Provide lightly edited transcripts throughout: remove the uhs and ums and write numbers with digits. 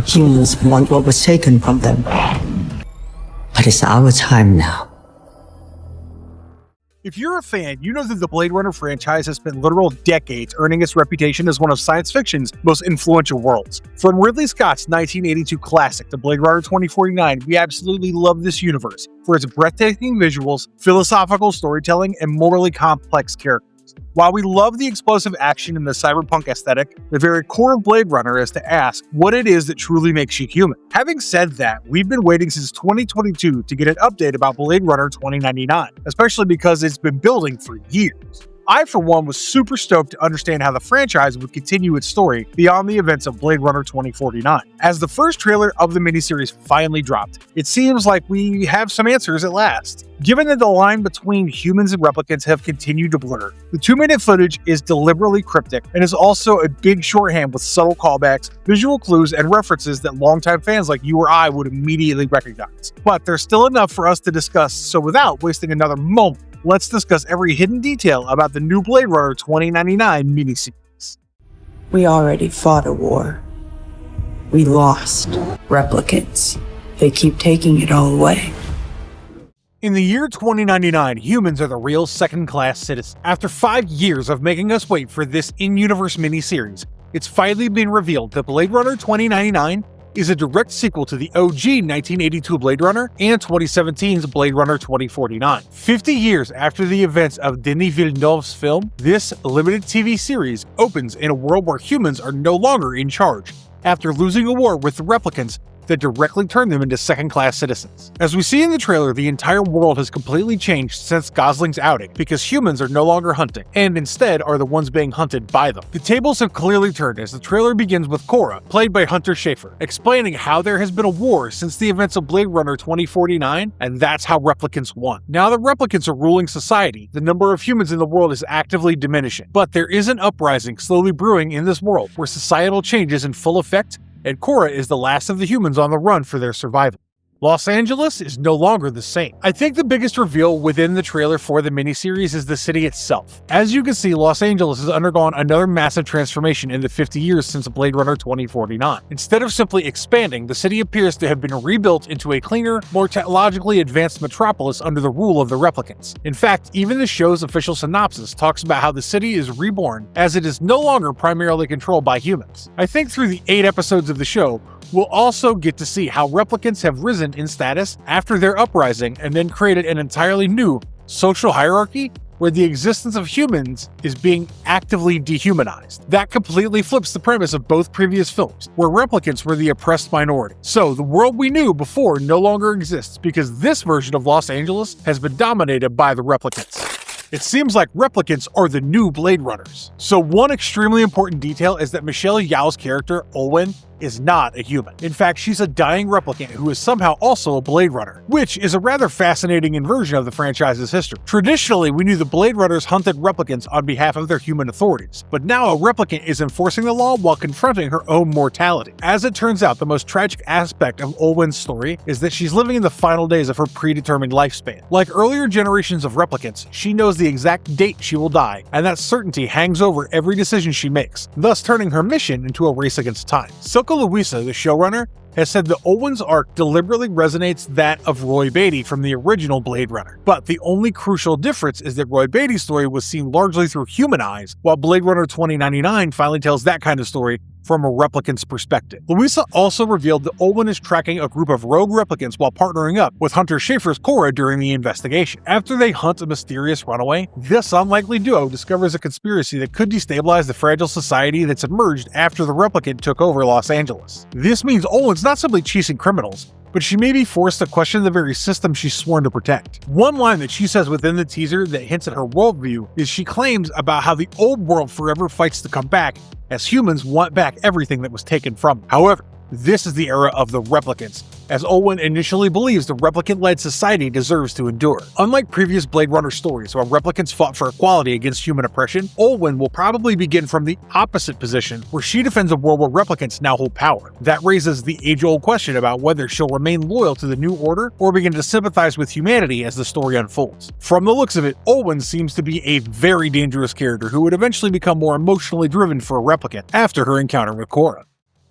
Humans want what was taken from them. But it's our time now. If you're a fan, you know that the Blade Runner franchise has spent literal decades earning its reputation as one of science fiction's most influential worlds. From Ridley Scott's 1982 classic to Blade Runner 2049, we absolutely love this universe for its breathtaking visuals, philosophical storytelling, and morally complex characters. While we love the explosive action and the cyberpunk aesthetic, the very core of Blade Runner is to ask what it is that truly makes you human. Having said that, we've been waiting since 2022 to get an update about Blade Runner 2099, especially because it's been building for years. I, for one, was super stoked to understand how the franchise would continue its story beyond the events of Blade Runner 2049. As the first trailer of the miniseries finally dropped, it seems like we have some answers at last. Given that the line between humans and replicants have continued to blur, the 2-minute footage is deliberately cryptic and is also a big shorthand with subtle callbacks, visual clues, and references that longtime fans like you or I would immediately recognize. But there's still enough for us to discuss, so without wasting another moment, let's discuss every hidden detail about the new Blade Runner 2099 miniseries. We already fought a war. We lost. Replicants. They keep taking it all away. In the year 2099, humans are the real second-class citizens. After 5 years of making us wait for this in-universe miniseries, it's finally been revealed that Blade Runner 2099 is a direct sequel to the OG 1982 Blade Runner and 2017's Blade Runner 2049. 50 years after the events of Denis Villeneuve's film, this limited TV series opens in a world where humans are no longer in charge, after losing a war with the replicants that directly turned them into second-class citizens. As we see in the trailer, the entire world has completely changed since Gosling's outing, because humans are no longer hunting, and instead are the ones being hunted by them. The tables have clearly turned as the trailer begins with Kora, played by Hunter Schafer, explaining how there has been a war since the events of Blade Runner 2049, and that's how replicants won. Now that replicants are ruling society, the number of humans in the world is actively diminishing, but there is an uprising slowly brewing in this world, where societal change is in full effect, and Kora is the last of the humans on the run for their survival. Los Angeles is no longer the same. I think the biggest reveal within the trailer for the miniseries is the city itself. As you can see, Los Angeles has undergone another massive transformation in the 50 years since Blade Runner 2049. Instead of simply expanding, the city appears to have been rebuilt into a cleaner, more technologically advanced metropolis under the rule of the replicants. In fact, even the show's official synopsis talks about how the city is reborn, as it is no longer primarily controlled by humans. I think through the 8 episodes of the show, we'll also get to see how replicants have risen in status after their uprising and then created an entirely new social hierarchy where the existence of humans is being actively dehumanized. That completely flips the premise of both previous films, where replicants were the oppressed minority. So the world we knew before no longer exists because this version of Los Angeles has been dominated by the replicants. It seems like replicants are the new Blade Runners. So one extremely important detail is that Michelle Yeoh's character, Olwen, is not a human. In fact, she's a dying replicant who is somehow also a Blade Runner, which is a rather fascinating inversion of the franchise's history. Traditionally, we knew the Blade Runners hunted replicants on behalf of their human authorities, but now a replicant is enforcing the law while confronting her own mortality. As it turns out, the most tragic aspect of Olwen's story is that she's living in the final days of her predetermined lifespan. Like earlier generations of replicants, she knows the exact date she will die, and that certainty hangs over every decision she makes, thus turning her mission into a race against time. Silke Louisa, the showrunner, has said that Olwen's arc deliberately resonates that of Roy Batty from the original Blade Runner. But the only crucial difference is that Roy Batty's story was seen largely through human eyes, while Blade Runner 2099 finally tells that kind of story from a replicant's perspective. Louisa also revealed that Olwen is tracking a group of rogue replicants while partnering up with Hunter Schafer's Kora during the investigation. After they hunt a mysterious runaway, this unlikely duo discovers a conspiracy that could destabilize the fragile society that's emerged after the replicant took over Los Angeles. This means Olwen's not simply chasing criminals, but she may be forced to question the very system she's sworn to protect. One line that she says within the teaser that hints at her worldview is she claims about how the old world forever fights to come back, as humans want back everything that was taken from them. However, this is the era of the replicants, as Olwen initially believes the replicant-led society deserves to endure. Unlike previous Blade Runner stories where replicants fought for equality against human oppression, Olwen will probably begin from the opposite position, where she defends a world where replicants now hold power. That raises the age-old question about whether she'll remain loyal to the New Order or begin to sympathize with humanity as the story unfolds. From the looks of it, Olwen seems to be a very dangerous character who would eventually become more emotionally driven for a replicant after her encounter with Kora.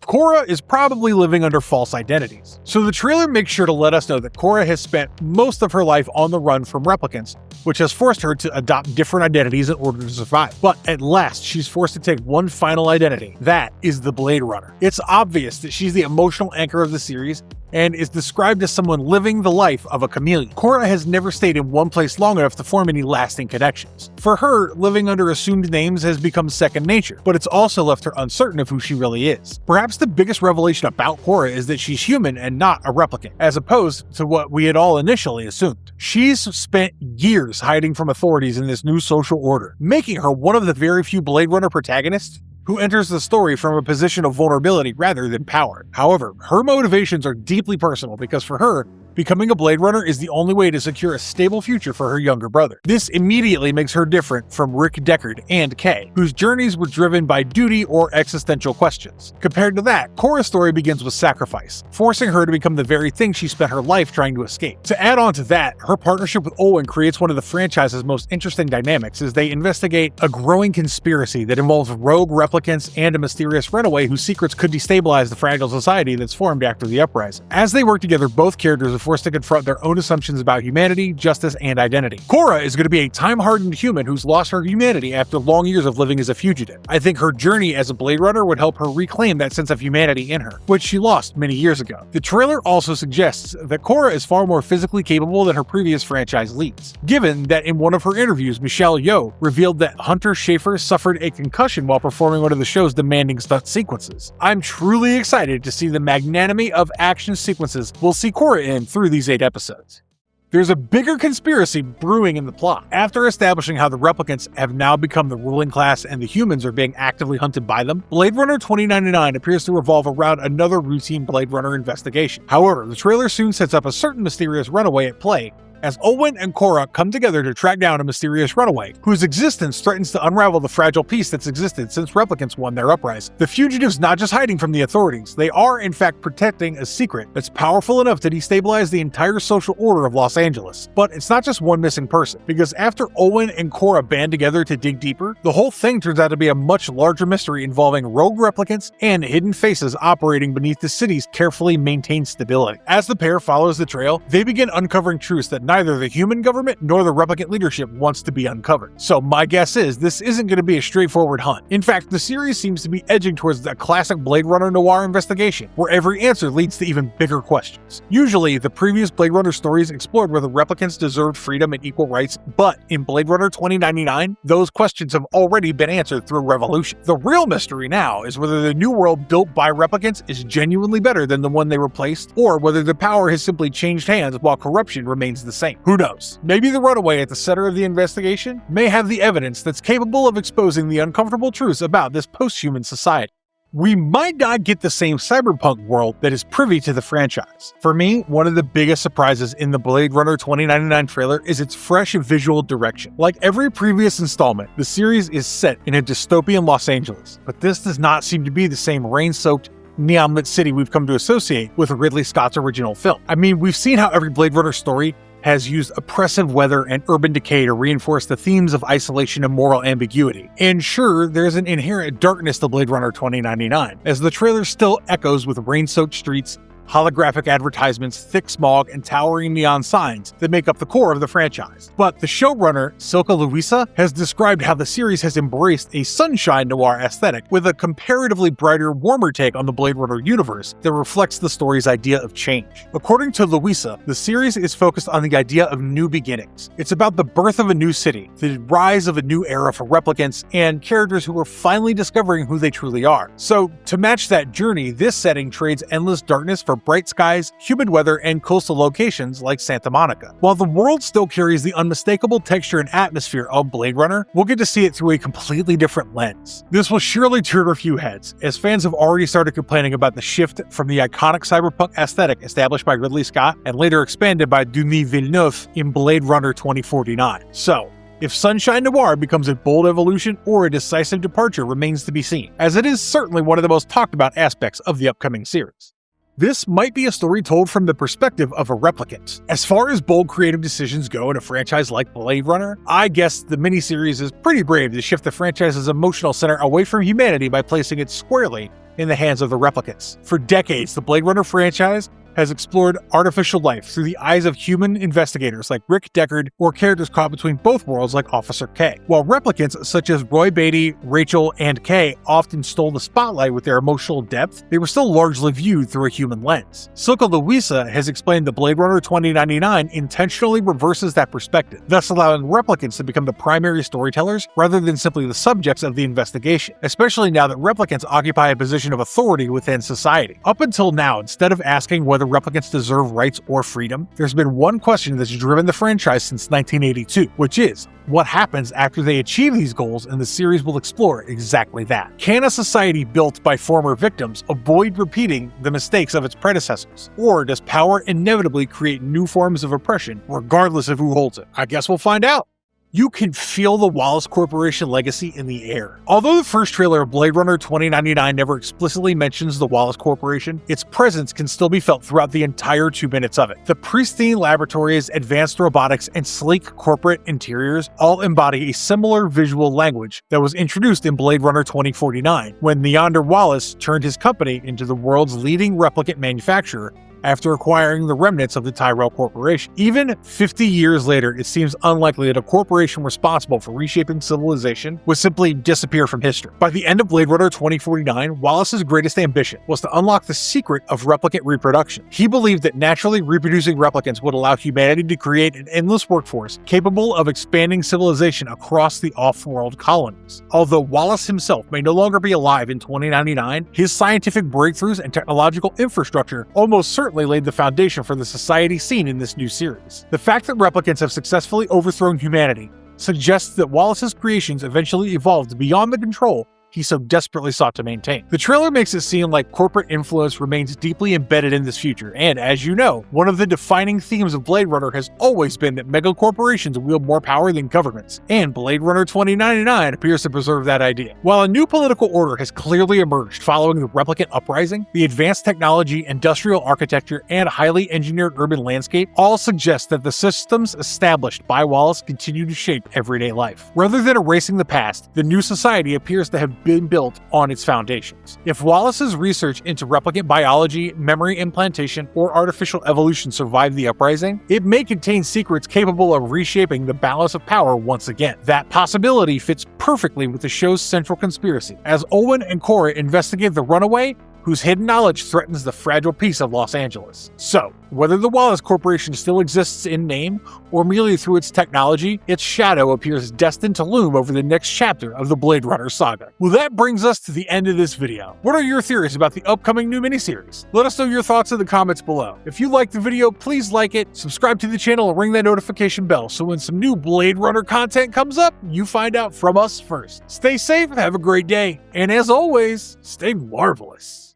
Kora is probably living under false identities. So the trailer makes sure to let us know that Kora has spent most of her life on the run from replicants, which has forced her to adopt different identities in order to survive. But at last, she's forced to take one final identity. That is the Blade Runner. It's obvious that she's the emotional anchor of the series and is described as someone living the life of a chameleon. Kora has never stayed in one place long enough to form any lasting connections. For her, living under assumed names has become second nature, but it's also left her uncertain of who she really is. Perhaps the biggest revelation about Kora is that she's human and not a replicant, as opposed to what we had all initially assumed. She's spent years hiding from authorities in this new social order, making her one of the very few Blade Runner protagonists who enters the story from a position of vulnerability rather than power. However, her motivations are deeply personal because for her, becoming a Blade Runner is the only way to secure a stable future for her younger brother. This immediately makes her different from Rick Deckard and Kay, whose journeys were driven by duty or existential questions. Compared to that, Kora's story begins with sacrifice, forcing her to become the very thing she spent her life trying to escape. To add on to that, her partnership with Olwen creates one of the franchise's most interesting dynamics as they investigate a growing conspiracy that involves rogue replicants and a mysterious runaway whose secrets could destabilize the fragile society that's formed after the uprising. As they work together, both characters are forced to confront their own assumptions about humanity, justice, and identity. Kora is going to be a time-hardened human who's lost her humanity after long years of living as a fugitive. I think her journey as a Blade Runner would help her reclaim that sense of humanity in her, which she lost many years ago. The trailer also suggests that Kora is far more physically capable than her previous franchise leads, given that in one of her interviews, Michelle Yeoh revealed that Hunter Schafer suffered a concussion while performing one of the show's demanding stunt sequences. I'm truly excited to see the magnanimity of action sequences we'll see Kora in through these 8 episodes. There's a bigger conspiracy brewing in the plot. After establishing how the replicants have now become the ruling class and the humans are being actively hunted by them, Blade Runner 2099 appears to revolve around another routine Blade Runner investigation. However, the trailer soon sets up a certain mysterious runaway at play, as Olwen and Kora come together to track down a mysterious runaway, whose existence threatens to unravel the fragile peace that's existed since replicants won their uprising. The fugitive's not just hiding from the authorities, they are in fact protecting a secret that's powerful enough to destabilize the entire social order of Los Angeles. But it's not just one missing person, because after Olwen and Kora band together to dig deeper, the whole thing turns out to be a much larger mystery involving rogue replicants and hidden faces operating beneath the city's carefully maintained stability. As the pair follows the trail, they begin uncovering truths that neither the human government nor the replicant leadership wants to be uncovered. So my guess is this isn't going to be a straightforward hunt. In fact, the series seems to be edging towards the classic Blade Runner noir investigation, where every answer leads to even bigger questions. Usually, the previous Blade Runner stories explored whether replicants deserved freedom and equal rights, but in Blade Runner 2099, those questions have already been answered through revolution. The real mystery now is whether the new world built by replicants is genuinely better than the one they replaced, or whether the power has simply changed hands while corruption remains the same. Who knows? Maybe the runaway at the center of the investigation may have the evidence that's capable of exposing the uncomfortable truths about this post-human society. We might not get the same cyberpunk world that is privy to the franchise. For me, one of the biggest surprises in the Blade Runner 2099 trailer is its fresh visual direction. Like every previous installment, the series is set in a dystopian Los Angeles, but this does not seem to be the same rain-soaked, neon-lit city we've come to associate with Ridley Scott's original film. I mean, we've seen how every Blade Runner story has used oppressive weather and urban decay to reinforce the themes of isolation and moral ambiguity. And sure, there's an inherent darkness to Blade Runner 2099, as the trailer still echoes with rain-soaked streets, holographic advertisements, thick smog, and towering neon signs that make up the core of the franchise. But the showrunner, Silka Luisa, has described how the series has embraced a sunshine noir aesthetic with a comparatively brighter, warmer take on the Blade Runner universe that reflects the story's idea of change. According to Luisa, the series is focused on the idea of new beginnings. It's about the birth of a new city, the rise of a new era for replicants, and characters who are finally discovering who they truly are. So, to match that journey, this setting trades endless darkness for bright skies, humid weather, and coastal locations like Santa Monica. While the world still carries the unmistakable texture and atmosphere of Blade Runner, we'll get to see it through a completely different lens. This will surely turn a few heads, as fans have already started complaining about the shift from the iconic cyberpunk aesthetic established by Ridley Scott and later expanded by Denis Villeneuve in Blade Runner 2049. So, if Sunshine Noir becomes a bold evolution or a decisive departure remains to be seen, as it is certainly one of the most talked about aspects of the upcoming series. This might be a story told from the perspective of a replicant. As far as bold creative decisions go in a franchise like Blade Runner, I guess the miniseries is pretty brave to shift the franchise's emotional center away from humanity by placing it squarely in the hands of the replicants. For decades, the Blade Runner franchise has explored artificial life through the eyes of human investigators like Rick Deckard or characters caught between both worlds like Officer K. While replicants such as Roy Beatty, Rachel, and Kay often stole the spotlight with their emotional depth, they were still largely viewed through a human lens. Silka Louisa has explained that Blade Runner 2099 intentionally reverses that perspective, thus allowing replicants to become the primary storytellers rather than simply the subjects of the investigation, especially now that replicants occupy a position of authority within society. Up until now, instead of asking whether replicants deserve rights or freedom, there's been one question that's driven the franchise since 1982, which is, what happens after they achieve these goals? And the series will explore exactly that. Can a society built by former victims avoid repeating the mistakes of its predecessors? Or does power inevitably create new forms of oppression, regardless of who holds it? I guess we'll find out. You can feel the Wallace Corporation legacy in the air. Although the first trailer of Blade Runner 2099 never explicitly mentions the Wallace Corporation, its presence can still be felt throughout the entire 2 minutes of it. The pristine laboratories, advanced robotics, and sleek corporate interiors all embody a similar visual language that was introduced in Blade Runner 2049, when Neander Wallace turned his company into the world's leading replicant manufacturer after acquiring the remnants of the Tyrell Corporation. Even 50 years later, it seems unlikely that a corporation responsible for reshaping civilization would simply disappear from history. By the end of Blade Runner 2049, Wallace's greatest ambition was to unlock the secret of replicant reproduction. He believed that naturally reproducing replicants would allow humanity to create an endless workforce capable of expanding civilization across the off-world colonies. Although Wallace himself may no longer be alive in 2099, his scientific breakthroughs and technological infrastructure almost certainly laid the foundation for the society seen in this new series. The fact that replicants have successfully overthrown humanity suggests that Wallace's creations eventually evolved beyond the control he so desperately sought to maintain. The trailer makes it seem like corporate influence remains deeply embedded in this future, and as you know, one of the defining themes of Blade Runner has always been that megacorporations wield more power than governments, and Blade Runner 2099 appears to preserve that idea. While a new political order has clearly emerged following the replicant uprising, the advanced technology, industrial architecture, and highly engineered urban landscape all suggest that the systems established by Wallace continue to shape everyday life. Rather than erasing the past, the new society appears to have been built on its foundations. If Wallace's research into replicant biology, memory implantation, or artificial evolution survived the uprising, it may contain secrets capable of reshaping the balance of power once again. That possibility fits perfectly with the show's central conspiracy, as Olwen and Kora investigate the runaway whose hidden knowledge threatens the fragile peace of Los Angeles. So, whether the Wallace Corporation still exists in name, or merely through its technology, its shadow appears destined to loom over the next chapter of the Blade Runner saga. Well, that brings us to the end of this video. What are your theories about the upcoming new miniseries? Let us know your thoughts in the comments below. If you liked the video, please like it, subscribe to the channel, and ring that notification bell so when some new Blade Runner content comes up, you find out from us first. Stay safe, have a great day, and as always, stay marvelous.